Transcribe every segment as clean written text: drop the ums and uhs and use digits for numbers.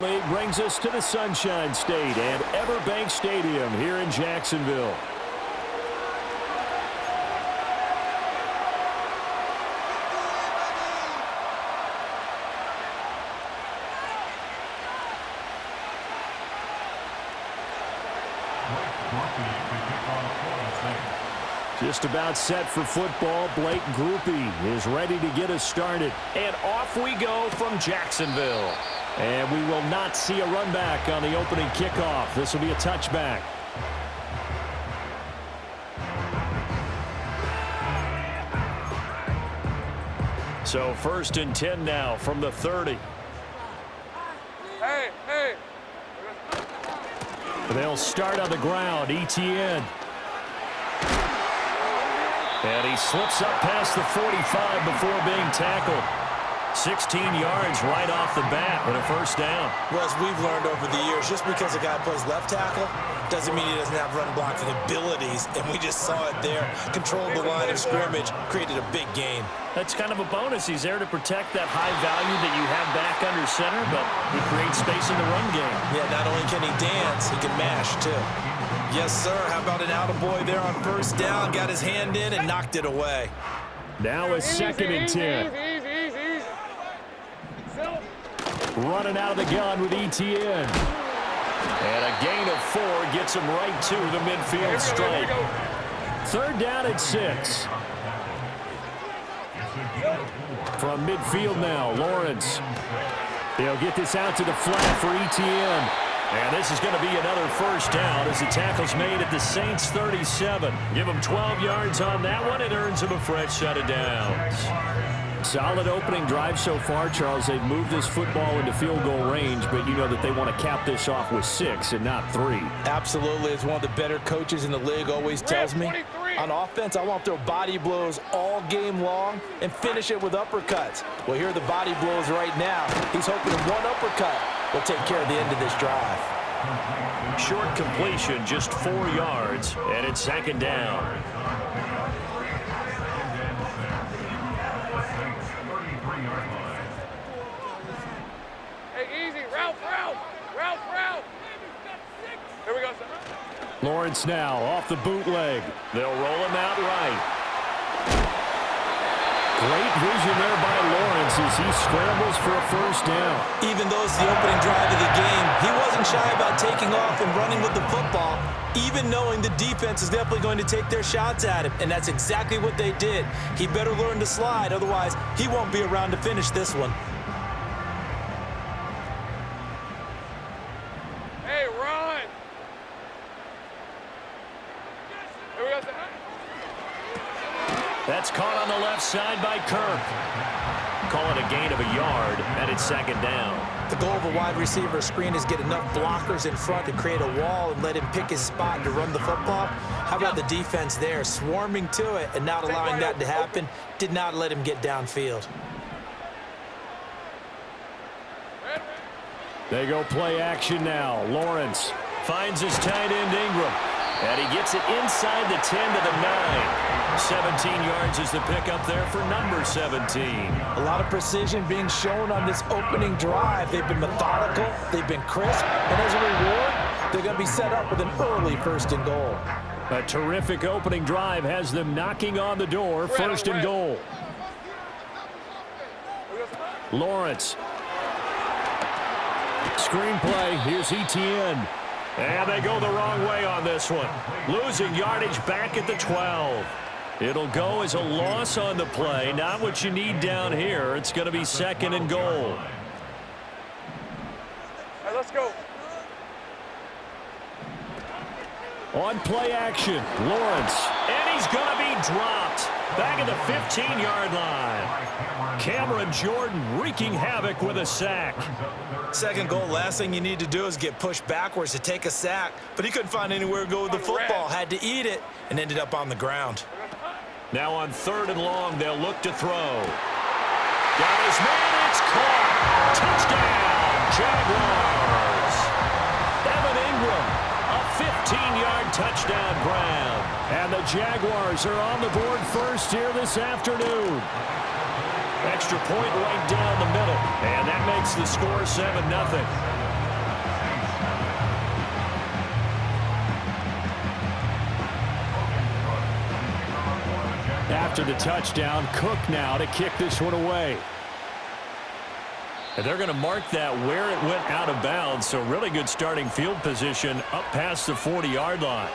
League brings us to the Sunshine State and Everbank Stadium here in Jacksonville. Just about set for football. Blake Groupie is ready to get us started. And off we go from Jacksonville. And we will not see a run back on the opening kickoff. This will be a touchback. So 1st and 10 now from the 30. Hey. They'll start on the ground. ETN. And he slips up past the 45 before being tackled. 16 yards right off the bat and a first down. Well, as we've learned over the years, just because a guy plays left tackle doesn't mean he doesn't have run blocking abilities, and we just saw it there. Controlled the line of scrimmage, created a big gain. That's kind of a bonus. He's there to protect that high value that you have back under center, but he creates space in the run game. Yeah, not only can he dance, he can mash, too. Yes, sir. How about an attaboy there on first down? Got his hand in and knocked it away. Now a 2nd and 10. Running out of the gun with ETN. And a gain of 4 gets him right to the midfield stripe. 3rd down at 6. From midfield now, Lawrence. They'll get this out to the flat for ETN. And this is going to be another first down as the tackle's made at the Saints 37. Give them 12 yards on that one. It earns them a fresh set of downs. Solid opening drive so far, Charles. They've moved this football into field goal range, but you know that they want to cap this off with 6 and not 3. Absolutely. As one of the better coaches in the league always tells me, on offense, I want to throw body blows all game long and finish it with uppercuts. Well, here are the body blows right now. He's hoping one uppercut will take care of the end of this drive. Short completion, just 4 yards, and it's 2nd down. Here we go, sir. Lawrence now off the bootleg. They'll roll him out right. Great vision there by Lawrence as he scrambles for a first down. Even though it's the opening drive of the game, he wasn't shy about taking off and running with the football, even knowing the defense is definitely going to take their shots at him, and that's exactly what they did. He better learn to slide, otherwise he won't be around to finish this one. Hey, run! Here we go, sir. That's caught on the left side by Kirk. Call it a gain of a yard, and it's 2nd down. The goal of a wide receiver screen is get enough blockers in front to create a wall and let him pick his spot to run the football. How about the defense there, swarming to it and not allowing that to happen? Did not let him get downfield. They go play action now. Lawrence finds his tight end Ingram. And he gets it inside the 10 to the 9. 17 yards is the pickup there for number 17. A lot of precision being shown on this opening drive. They've been methodical, they've been crisp, and as a reward, they're going to be set up with an early 1st and goal. A terrific opening drive has them knocking on the door. 1st and goal. Lawrence. Screenplay. Here's ETN. And they go the wrong way on this one. Losing yardage back at the 12. It'll go as a loss on the play. Not what you need down here. It's going to be 2nd and goal. All right, let's go. On play action, Lawrence. And he's going to be dropped. Back at the 15-yard line. Cameron Jordan wreaking havoc with a sack. 2nd goal, last thing you need to do is get pushed backwards to take a sack. But he couldn't find anywhere to go with the football. Had to eat it and ended up on the ground. Now on 3rd and long, they'll look to throw. Got his man, it's caught. Touchdown, Jaguars. Evan Ingram, a 15-yard touchdown grab. And the Jaguars are on the board first here this afternoon. Extra point right down the middle. And that makes the score 7-0. after the touchdown. Cook now to kick this one away. And they're going to mark that where it went out of bounds. So really good starting field position up past the 40-yard line.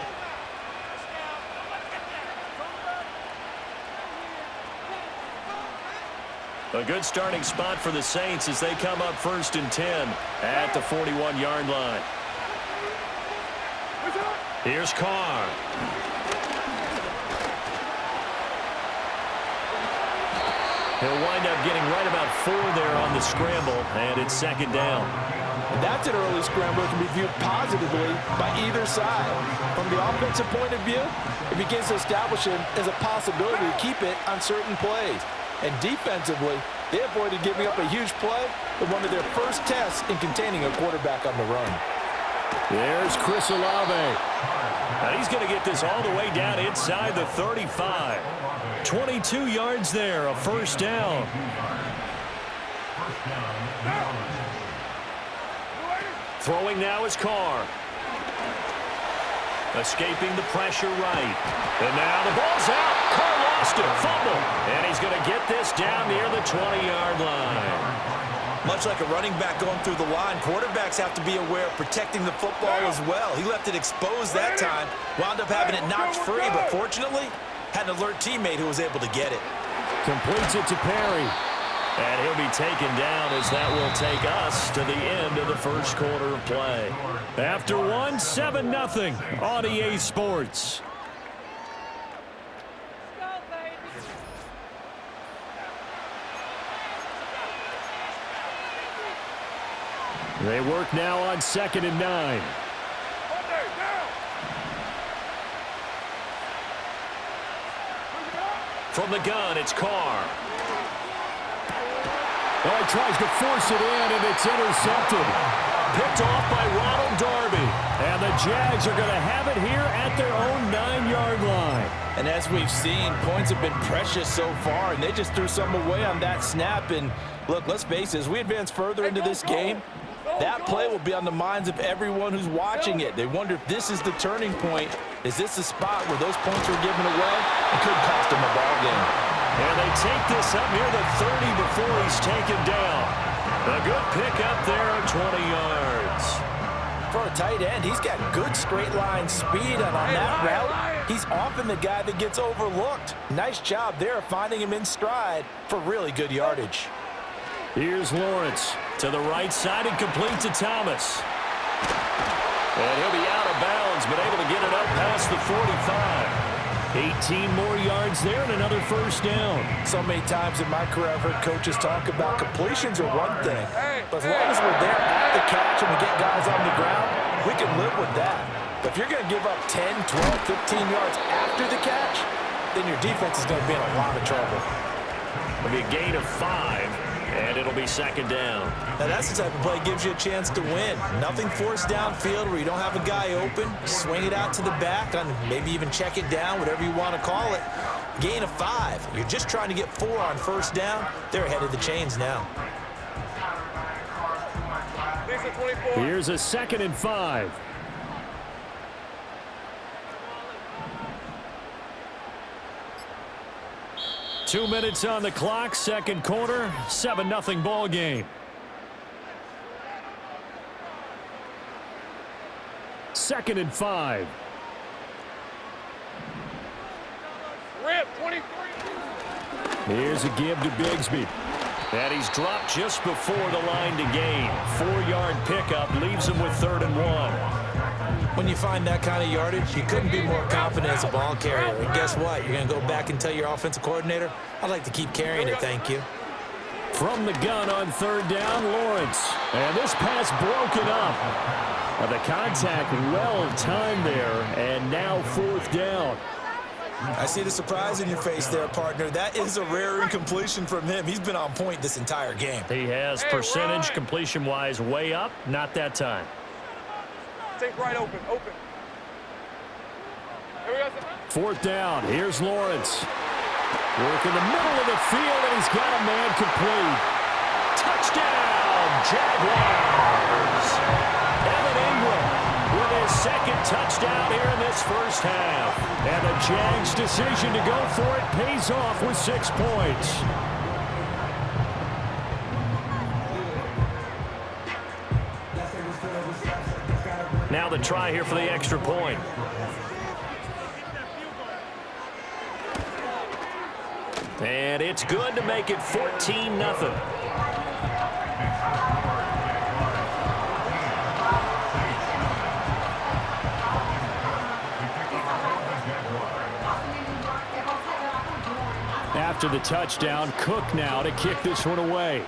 A good starting spot for the Saints as they come up 1st and 10 at the 41-yard line. Here's Carr. He'll wind up getting right about 4 there on the scramble, and it's 2nd down. And that's an early scramble that can be viewed positively by either side. From the offensive point of view, it begins to establish him as a possibility to keep it on certain plays. And defensively, they avoided giving up a huge play in one of their first tests in containing a quarterback on the run. There's Chris Olave. Now he's going to get this all the way down inside the 35. 22 yards there, a 1st down. Throwing now is Carr. Escaping the pressure right. And now the ball's out. Carr lost it. Fumble. And he's going to get this down near the 20-yard line. Much like a running back going through the line, quarterbacks have to be aware of protecting the football as well. He left it exposed that time, wound up having it knocked free, but fortunately, had an alert teammate who was able to get it. Completes it to Perry. And he'll be taken down as that will take us to the end of the first quarter of play. After 7-0 on EA Sports. They work now on 2nd and 9. From the gun, it's Carr. Oh, he tries to force it in, and it's intercepted. Picked off by Ronald Darby. And the Jags are going to have it here at their own 9-yard line. And as we've seen, points have been precious so far, and they just threw some away on that snap. And look, let's face it, as we advance further into this game, that play will be on the minds of everyone who's watching it. They wonder if this is the turning point. Is this the spot where those points were given away? It could cost them a ball game. And they take this up near the 30 before he's taken down. A good pick up there of 20 yards. For a tight end, he's got good straight line speed, and on that route, he's often the guy that gets overlooked. Nice job there finding him in stride for really good yardage. Here's Lawrence to the right side and complete to Thomas. And he'll be out of bounds, but able to get it up past the 45. 18 more yards there and another 1st down. So many times in my career I've heard coaches talk about completions are one thing, but as long as we're there at the catch and we get guys on the ground, we can live with that. But if you're going to give up 10, 12, 15 yards after the catch, then your defense is going to be in a lot of trouble. It'll be a gain of 5. And it'll be 2nd down. Now that's the type of play that gives you a chance to win. Nothing forced downfield where you don't have a guy open. Swing it out to the back, and maybe even check it down, whatever you want to call it. Gain of 5. You're just trying to get 4 on 1st down. They're ahead of the chains now. Here's a 2nd and 5. Two minutes on the clock, 2nd quarter, 7-0 ball game. Second and 5. Rip, 23. Here's a give to Bigsby. And he's dropped just before the line to gain. 4-yard pickup leaves him with 3rd and 1. When you find that kind of yardage, you couldn't be more confident as a ball carrier. And guess what? You're going to go back and tell your offensive coordinator, I'd like to keep carrying it, thank you. From the gun on 3rd down, Lawrence. And this pass broken up. The contact well timed there, and now 4th down. I see the surprise in your face there, partner. That is a rare incompletion from him. He's been on point this entire game. He has percentage completion-wise way up, not that time. Take right open. Here we go. 4th down. Here's Lawrence. Work in the middle of the field, and he's got a man complete. Touchdown, Jaguars. Evan Ingram with his 2nd touchdown here in this this first half. And the Jags' decision to go for it pays off with 6 points. Now the try here for the extra point. And it's good to make it 14-0. After the touchdown, Cook now to kick this one away.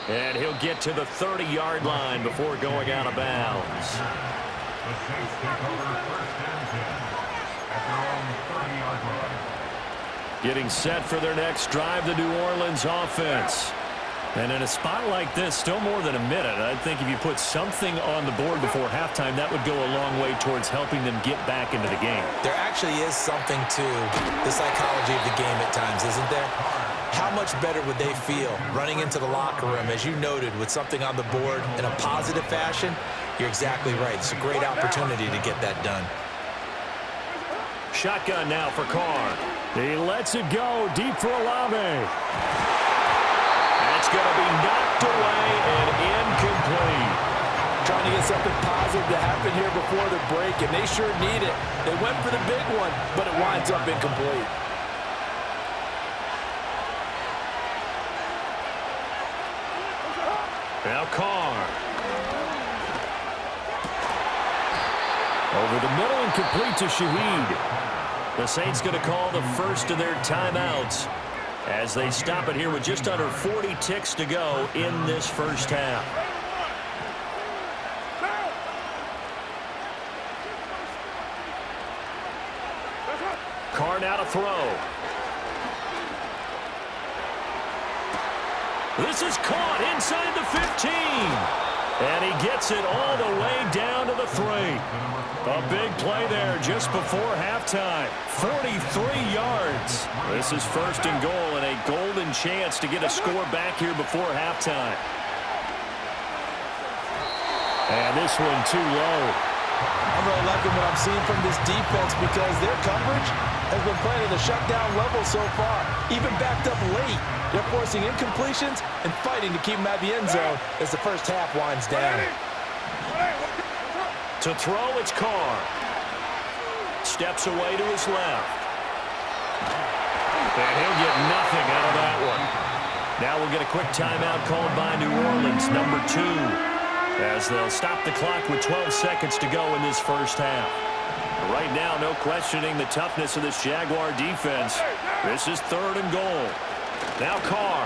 And he'll get to the 30-yard line before going out of bounds. The Saints take over 1st and 10 at their own 30-yard line. Getting set for their next drive, the New Orleans offense. And in a spot like this, still more than a minute, I think if you put something on the board before halftime, that would go a long way towards helping them get back into the game. There actually is something to the psychology of the game at times, isn't there? How much better would they feel running into the locker room, as you noted, with something on the board in a positive fashion? You're exactly right. It's a great opportunity to get that done. Shotgun now for Carr. He lets it go deep for Olave. That's going to be knocked away and incomplete. Trying to get something positive to happen here before the break, and they sure need it. They went for the big one, but it winds up incomplete. Now Carr. Over the middle and complete to Shaheed. The Saints going to call the first of their timeouts as they stop it here with just under 40 ticks to go in this first half. Carr now to throw. This is caught inside the 15. And he gets it all the way down to the 3. A big play there just before halftime. 43 yards. This is 1st and goal and a golden chance to get a score back here before halftime. And this one too low. I'm really liking what I'm seeing from this defense because their coverage has been playing at a shutdown level so far. Even backed up late. They're forcing incompletions and fighting to keep them at the end zone as the first half winds down. To throw, it's Carr. Steps away to his left. And he'll get nothing out of that one. Now we'll get a quick timeout called by New Orleans, number 2, as they'll stop the clock with 12 seconds to go in this first half. Right now, no questioning the toughness of this Jaguar defense. This is 3rd and goal. Now Carr.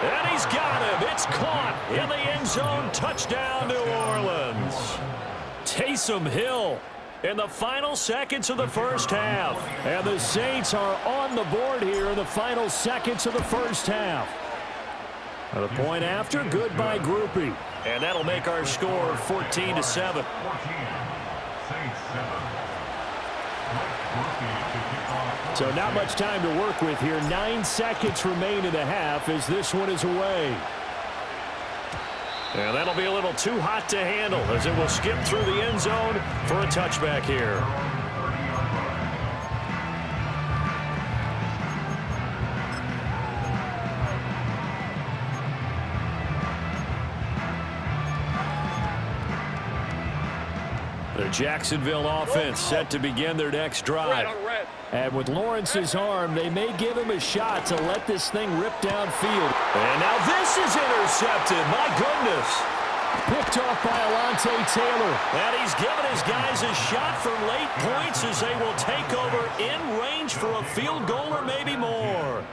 And he's got him. It's caught in the end zone. Touchdown, New Orleans. Taysom Hill in the final seconds of the first half. And the Saints are on the board here in the final seconds of the first half. The point after, good by Groupie. And that'll make our score 14-7. 14. Saints 7. So not much time to work with here. 9 seconds remain in the half as this one is away. And that'll be a little too hot to handle as it will skip through the end zone for a touchback here. The Jacksonville offense set to begin their next drive. And with Lawrence's arm, they may give him a shot to let this thing rip downfield. And now this is intercepted. My goodness. Picked off by Alontae Taylor. And he's given his guys a shot for late points as they will take over in range for a field goal or maybe more.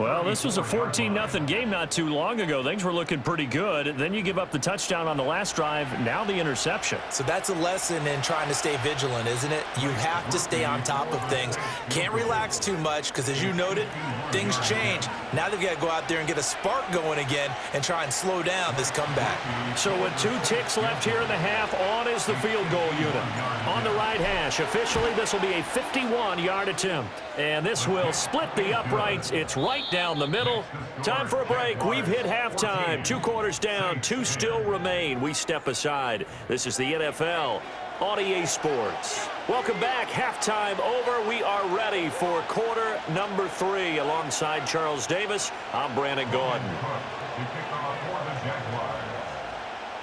Well, this was a 14-0 game not too long ago. Things were looking pretty good. Then you give up the touchdown on the last drive. Now the interception. So that's a lesson in trying to stay vigilant, isn't it? You have to stay on top of things. Can't relax too much because, as you noted, things change. Now they've got to go out there and get a spark going again and try and slow down this comeback. So with 2 ticks left here in the half, on is the field goal unit. On the right hash, officially this will be a 51-yard attempt. And this will split the uprights. It's It's right down the middle. Time for a break. We've hit halftime. 2 quarters down. 2 still remain. We step aside. This is the NFL on EA Sports. Welcome back. Halftime over. We are ready for quarter number 3. Alongside Charles Davis, I'm Brandon Gordon.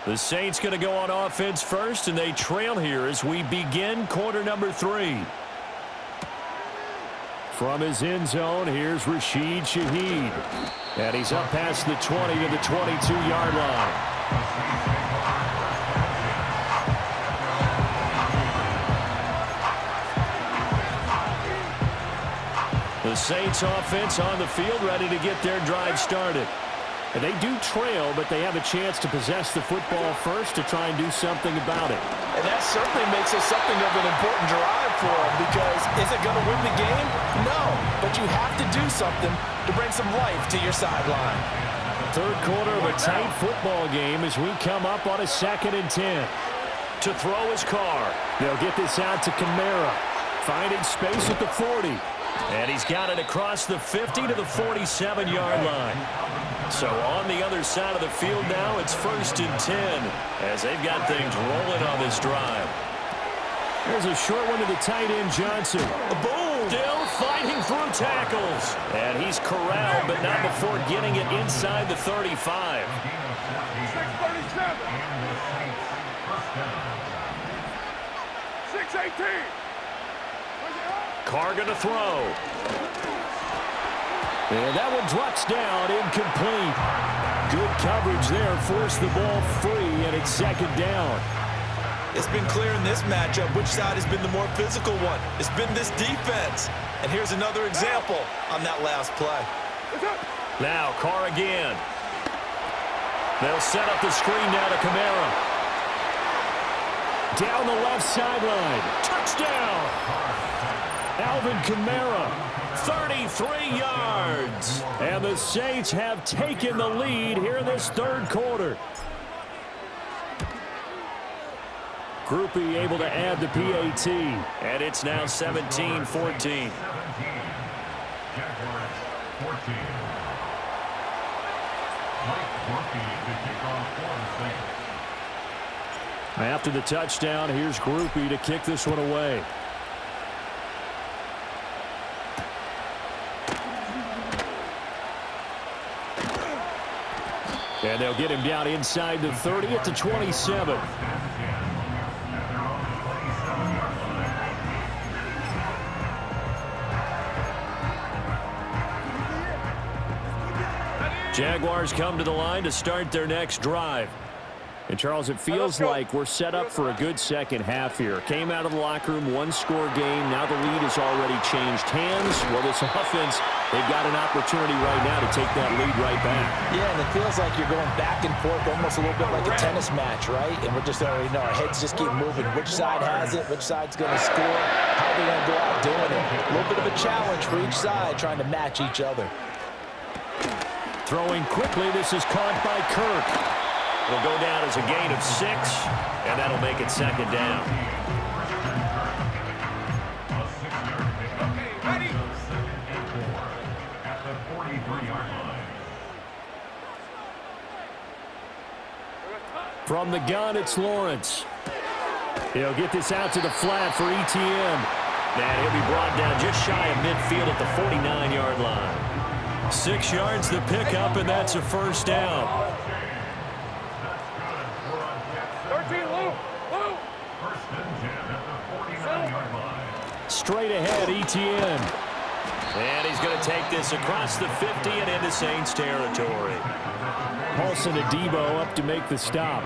The Saints going to go on offense first, and they trail here as we begin quarter number 3. From his end zone, here's Rashid Shaheed. And he's up past the 20 to the 22-yard line. The Saints offense on the field, ready to get their drive started. And they do trail, but they have a chance to possess the football first to try and do something about it. And that certainly makes it something of an important drive for them, because is it going to win the game? No, but you have to do something to bring some life to your sideline. Third quarter of a tight football game as we come up on a 2nd and 10. To throw his Carr. They'll get this out to Kamara. Finding space at the 40. And he's got it across the 50 to the 47-yard line. So on the other side of the field now, it's 1st and 10 as they've got things rolling on this drive. There's a short one to the tight end, Johnson. Boom! Still fighting through tackles. And he's corralled, but not before getting it inside the 35. 6:37. 6:18. Carr going to throw. And that one drops down, incomplete. Good coverage there, forced the ball free, and it's 2nd down. It's been clear in this matchup which side has been the more physical one. It's been this defense. And here's another example on that last play. Now Carr again. They'll set up the screen now to Kamara. Down the left sideline. Touchdown! Alvin Kamara, 33 yards. And the Saints have taken the lead here in this third quarter. Groupie able to add the PAT. And it's now 17-14. 14. After the touchdown, here's Groupie to kick this one away. And they'll get him down inside the 30 at the 27. Jaguars come to the line to start their next drive. And, Charles, it feels like we're set up for a good second half here. Came out of the locker room, 1-score game. Now the lead has already changed hands. Well, this offense, they've got an opportunity right now to take that lead right back. Yeah, and it feels like you're going back and forth almost a little bit like a tennis match, right? And we're just already know our heads just keep moving. Which side has it? Which side's going to score? How are they going to go out doing it? A little bit of a challenge for each side trying to match each other. Throwing quickly, this is caught by Kirk. It'll go down as a gain of 6, and that'll make it 2nd down. At the 43-yard line. From the gun, it's Lawrence. He'll get this out to the flat for ETN. And he'll be brought down just shy of midfield at the 49-yard line. 6 yards the pickup, and that's a 1st down. 13, Lou. First and 10 at the 49-yard line. Straight ahead, ETN. And he's going to take this across the 50 and into Saints territory. Paulson Adebo up to make the stop.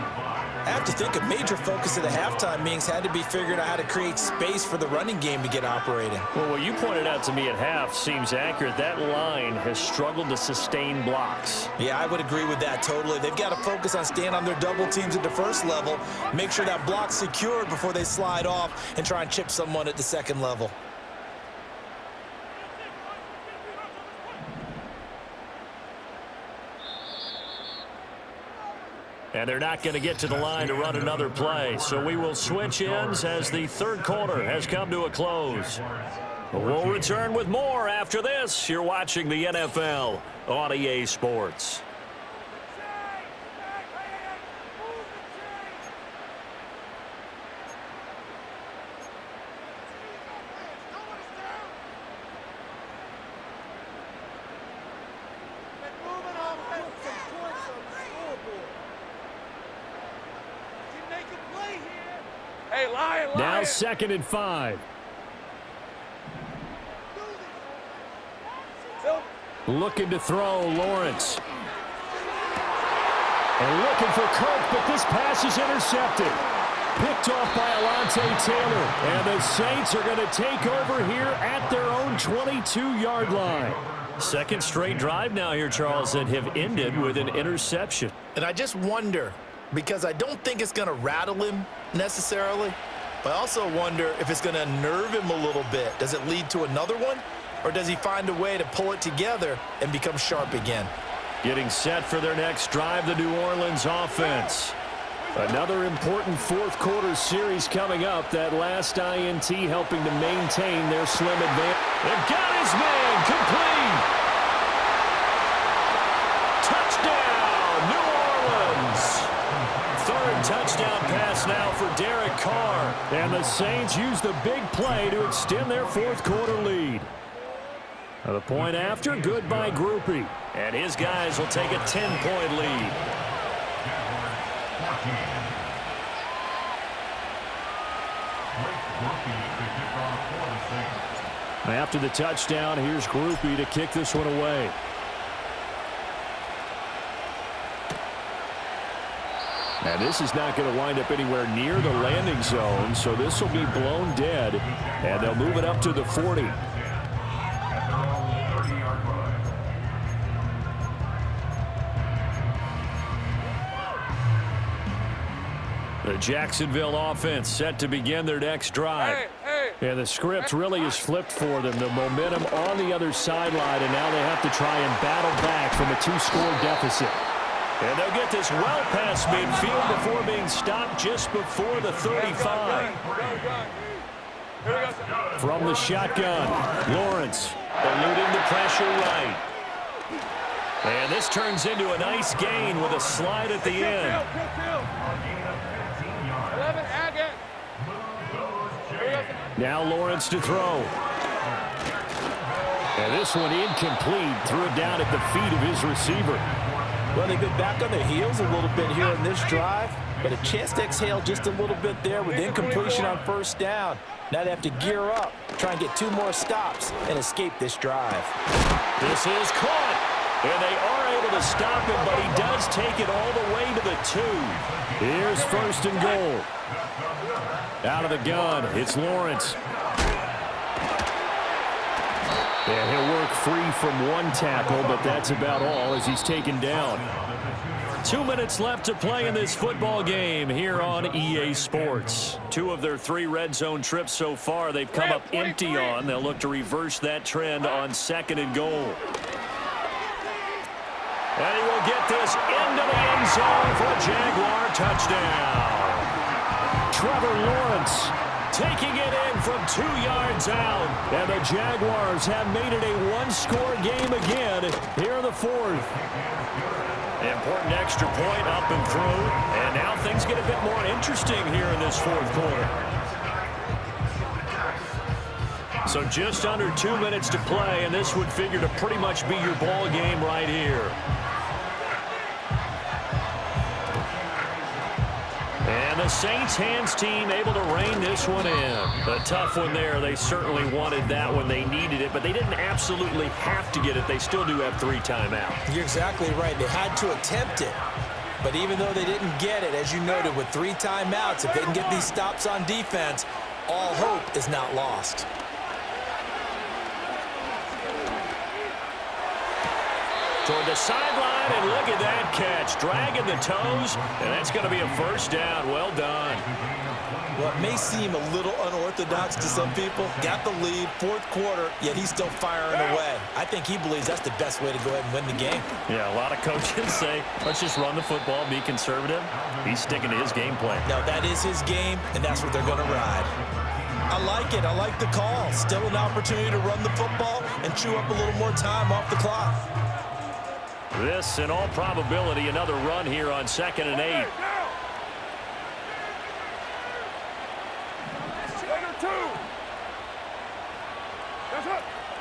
I have to think a major focus of the halftime meetings had to be figuring out how to create space for the running game to get operating. Well, what you pointed out to me at half seems accurate. That line has struggled to sustain blocks. Yeah, I would agree with that totally. They've got to focus on staying on their double teams at the first level, make sure that block's secured before they slide off and try and chip someone at the second level. And they're not going to get to the line to run another play. So we will switch ends as the third quarter has come to a close. We'll return with more after this. You're watching the NFL on EA Sports. Now 2nd and 5. Looking to throw, Lawrence. And looking for Kirk, but this pass is intercepted. Picked off by Alontae Taylor. And the Saints are going to take over here at their own 22-yard line. Second straight drive now here, Charles, that have ended with an interception. And I just wonder, because I don't think it's going to rattle him necessarily, but I also wonder if it's going to unnerve him a little bit. Does it lead to another one? Or does he find a way to pull it together and become sharp again? Getting set for their next drive, the New Orleans offense. Another important fourth quarter series coming up. That last INT helping to maintain their slim advantage. They've got his man complete. Touchdown, New Orleans. Third touchdown pass now for Derek Carr. And the Saints use the big play to extend their fourth quarter lead. The point after, good by Groupie. And his guys will take a 10-point lead. After the touchdown, here's Groupie to kick this one away. And this is not going to wind up anywhere near the landing zone, so this will be blown dead, and they'll move it up to the 40. The Jacksonville offense set to begin their next drive. And the script really is flipped for them. The momentum on the other sideline, and now they have to try and battle back from a 2-score deficit. And they'll get this well past midfield before being stopped just before the 35. From the shotgun, Lawrence eluding the pressure right. And this turns into a nice gain with a slide at the end. Now Lawrence to throw. And this one incomplete. Threw it down at the feet of his receiver. Well, they've been back on their heels a little bit here in this drive, but a chance to exhale just a little bit there with incompletion on first down. Now they have to gear up, try and get 2 more stops, and escape this drive. This is caught. And they are able to stop him, but he does take it all the way to the 2. Here's 1st and goal. Out of the gun, it's Lawrence. And he'll work free from 1 tackle, but that's about all as he's taken down. 2 minutes left to play in this football game here on EA Sports. 2 of their 3 red zone trips so far they've come up empty on. They'll look to reverse that trend on 2nd and goal. And he will get this into the end zone for a Jaguar touchdown. Trevor Lawrence taking it in from 2 yards out. And the Jaguars have made it a 1-score game again here in the 4th. Important extra point up and through. And now things get a bit more interesting here in this 4th quarter. So just under 2 minutes to play, and this would figure to pretty much be your ball game right here. And the Saints hands team able to rein this one in. A tough one there. They certainly wanted that when they needed it, but they didn't absolutely have to get it. They still do have 3 timeouts. You're exactly right. They had to attempt it. But even though they didn't get it, as you noted, with 3 timeouts, if they can get these stops on defense, all hope is not lost. Toward the sideline, and look at that catch. Dragging the toes, and that's going to be a 1st down. Well done. Well, it may seem a little unorthodox to some people. Got the lead, 4th quarter, yet he's still firing away. I think he believes that's the best way to go ahead and win the game. Yeah, a lot of coaches say, let's just run the football, be conservative. He's sticking to his game plan. Now, that is his game, and that's what they're going to ride. I like it. I like the call. Still an opportunity to run the football and chew up a little more time off the clock. This, in all probability, another run here on 2nd and 8.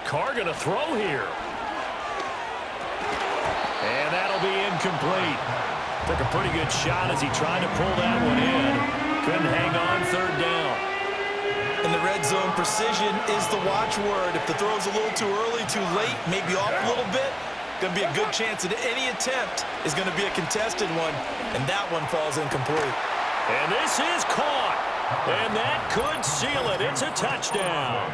Carr going to throw here. And that'll be incomplete. Took a pretty good shot as he tried to pull that one in. Couldn't hang on 3rd down. In the red zone, precision is the watchword. If the throw's a little too early, too late, maybe off a little bit, going to be a good chance that any attempt is going to be a contested one, and that one falls incomplete. And this is caught. And that could seal it. It's a touchdown.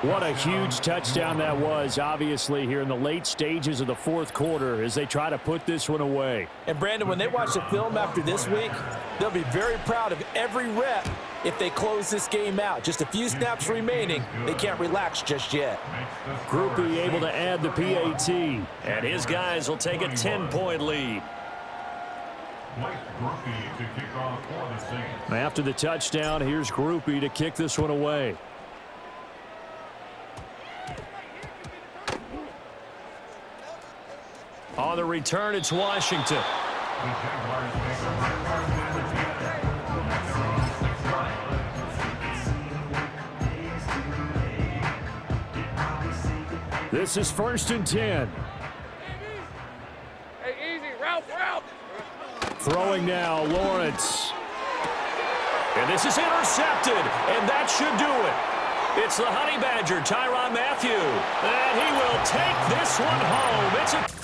What a huge touchdown that was, obviously, here in the late stages of the 4th quarter as they try to put this one away. And, Brandon, when they watch the film after this week, they'll be very proud of every rep if they close this game out. Just a few snaps remaining. They can't relax just yet. Groupie able to add the PAT. And his guys will take a 10-point lead. After the touchdown, here's Groupie to kick this one away. On the return, it's Washington. This is 1st and 10. Hey, easy. Route. Throwing now, Lawrence. And this is intercepted, and that should do it. It's the Honey Badger, Tyrann Mathieu. And he will take this one home. It's a